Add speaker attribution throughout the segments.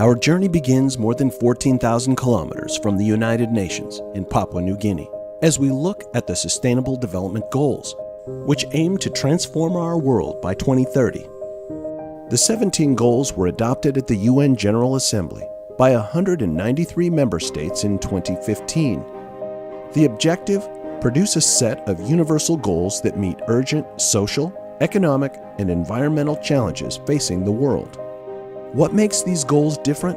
Speaker 1: Our journey begins more than 14,000 kilometers from the United Nations in Papua New Guinea as we look at the Sustainable Development Goals, which aim to transform our world by 2030. The 17 goals were adopted at the UN General Assembly by 193 member states in 2015. The objective: produce a set of universal goals that meet urgent social, economic, and environmental challenges facing the world. What makes these goals different?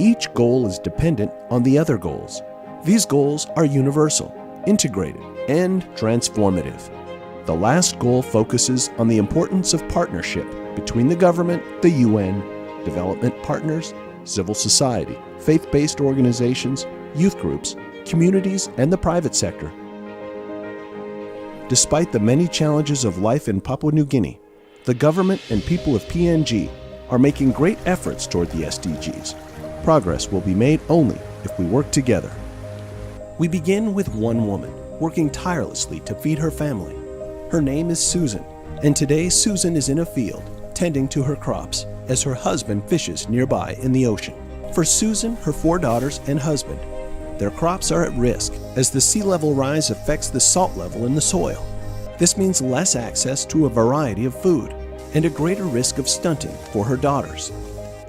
Speaker 1: Each goal is dependent on the other goals. These goals are universal, integrated, and transformative. The last goal focuses on the importance of partnership between the government, the UN, development partners, civil society, faith-based organizations, youth groups, communities, and the private sector. Despite the many challenges of life in Papua New Guinea, the government and people of PNG are making great efforts toward the SDGs. Progress will be made only if we work together. We begin with one woman working tirelessly to feed her family. Her name is Susan, and today Susan is in a field tending to her crops as her husband fishes nearby in the ocean. For Susan, her 4 daughters, and husband, their crops are at risk as the sea level rise affects the salt level in the soil. This means less access to a variety of food and a greater risk of stunting for her daughters.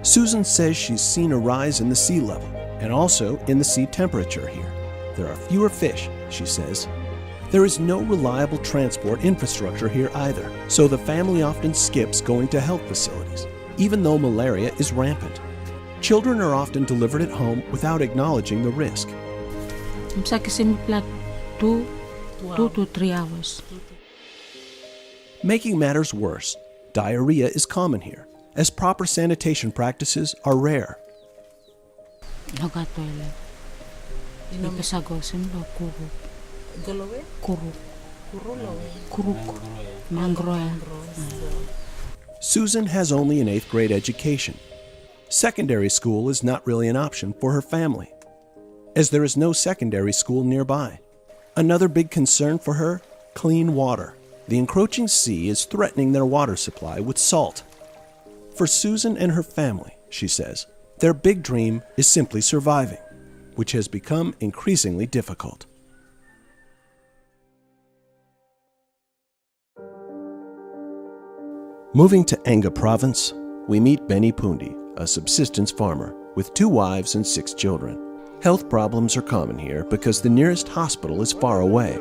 Speaker 1: Susan says she's seen a rise in the sea level and also in the sea temperature here. There are fewer fish, she says. There is no reliable transport infrastructure here either, so the family often skips going to health facilities, even though malaria is rampant. Children are often delivered at home without acknowledging the risk.
Speaker 2: Two to 3 hours.
Speaker 1: Making matters worse, diarrhea is common here, as proper sanitation practices are rare. Susan has only an 8th grade education. Secondary school is not really an option for her family, as there is no secondary school nearby. Another big concern for her: clean water. The encroaching sea is threatening their water supply with salt. For Susan and her family, she says, their big dream is simply surviving, which has become increasingly difficult. Moving to Enga Province, we meet Benny Pundi, a subsistence farmer with 2 wives and 6 children. Health problems are common here because the nearest hospital is far away.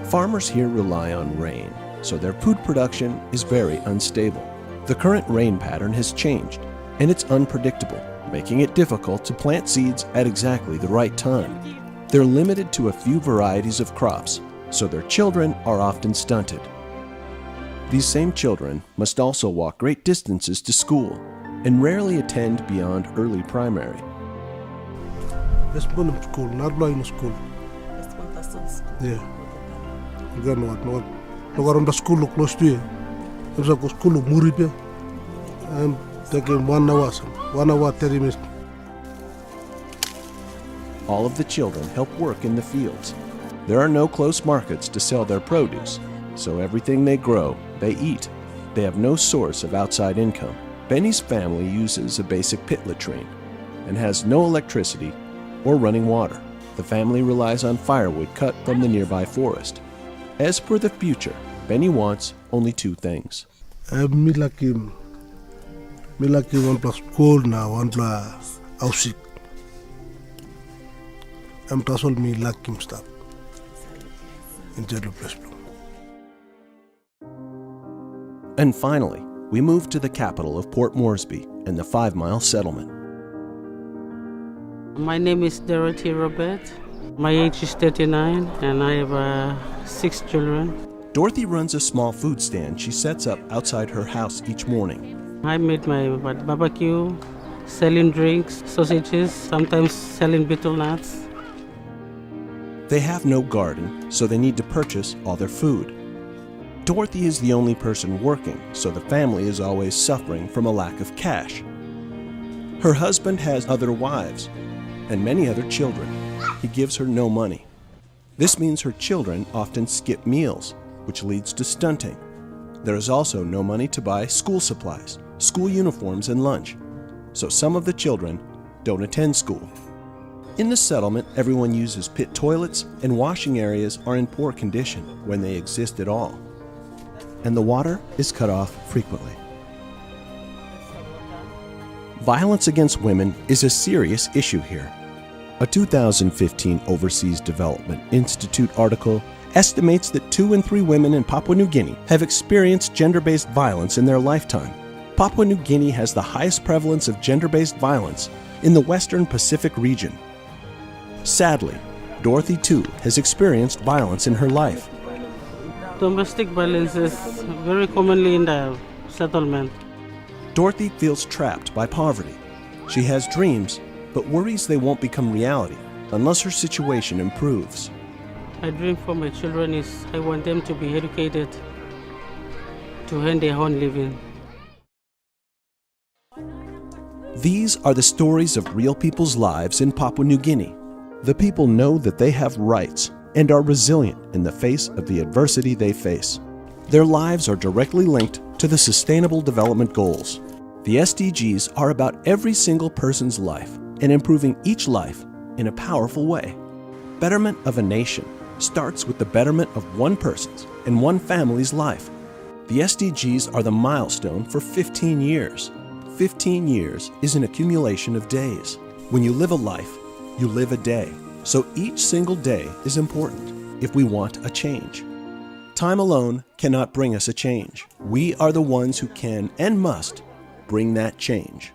Speaker 1: Farmers here rely on rain, so their food production is very unstable. The current rain pattern has changed, and it's unpredictable, making it difficult to plant seeds at exactly the right time. They're limited to a few varieties of crops, so their children are often stunted. These same children must also walk great distances to school and rarely attend beyond early primary.
Speaker 3: Yeah. No school close to you. There's a school of Muripia. I'm taking 1 hour 30 minutes.
Speaker 1: All of the children help work in the fields. There are no close markets to sell their produce, so everything they grow, they eat. They have no source of outside income. Benny's family uses a basic pit latrine and has no electricity or running water. The family relies on firewood cut from the nearby forest. As for the future, Benny wants only 2 things.
Speaker 3: Me lucky 1 plus school now, 1 plus house. I'm told me lucky stuff.
Speaker 1: And finally, we move to the capital of Port Moresby and the 5-mile settlement.
Speaker 4: My name is Dorothy Robert. My age is 39 and I have 6 children.
Speaker 1: Dorothy runs a small food stand she sets up outside her house each morning.
Speaker 4: I made my barbecue, selling drinks, sausages, sometimes selling betel nuts.
Speaker 1: They have no garden, so they need to purchase all their food. Dorothy is the only person working, so the family is always suffering from a lack of cash. Her husband has other wives and many other children. He gives her no money. This means her children often skip meals, which leads to stunting. There is also no money to buy school supplies, school uniforms, and lunch, so some of the children don't attend school. In the settlement, everyone uses pit toilets, and washing areas are in poor condition when they exist at all. And the water is cut off frequently. Violence against women is a serious issue here. A 2015 Overseas Development Institute article estimates that 2 in 3 women in Papua New Guinea have experienced gender-based violence in their lifetime. Papua New Guinea has the highest prevalence of gender-based violence in the Western Pacific region. Sadly, Dorothy too has experienced violence in her life.
Speaker 4: Domestic violence is very commonly in the settlement.
Speaker 1: Dorothy feels trapped by poverty. She has dreams, but worries they won't become reality unless her situation improves.
Speaker 4: My dream for my children is I want them to be educated, to earn their own living.
Speaker 1: These are the stories of real people's lives in Papua New Guinea. The people know that they have rights and are resilient in the face of the adversity they face. Their lives are directly linked to the Sustainable Development Goals. The SDGs are about every single person's life and improving each life in a powerful way. Betterment of a nation starts with the betterment of one person's and one family's life. The SDGs are the milestone for 15 years. 15 years is an accumulation of days. When you live a life, you live a day. So each single day is important if we want a change. Time alone cannot bring us a change. We are the ones who can and must bring that change.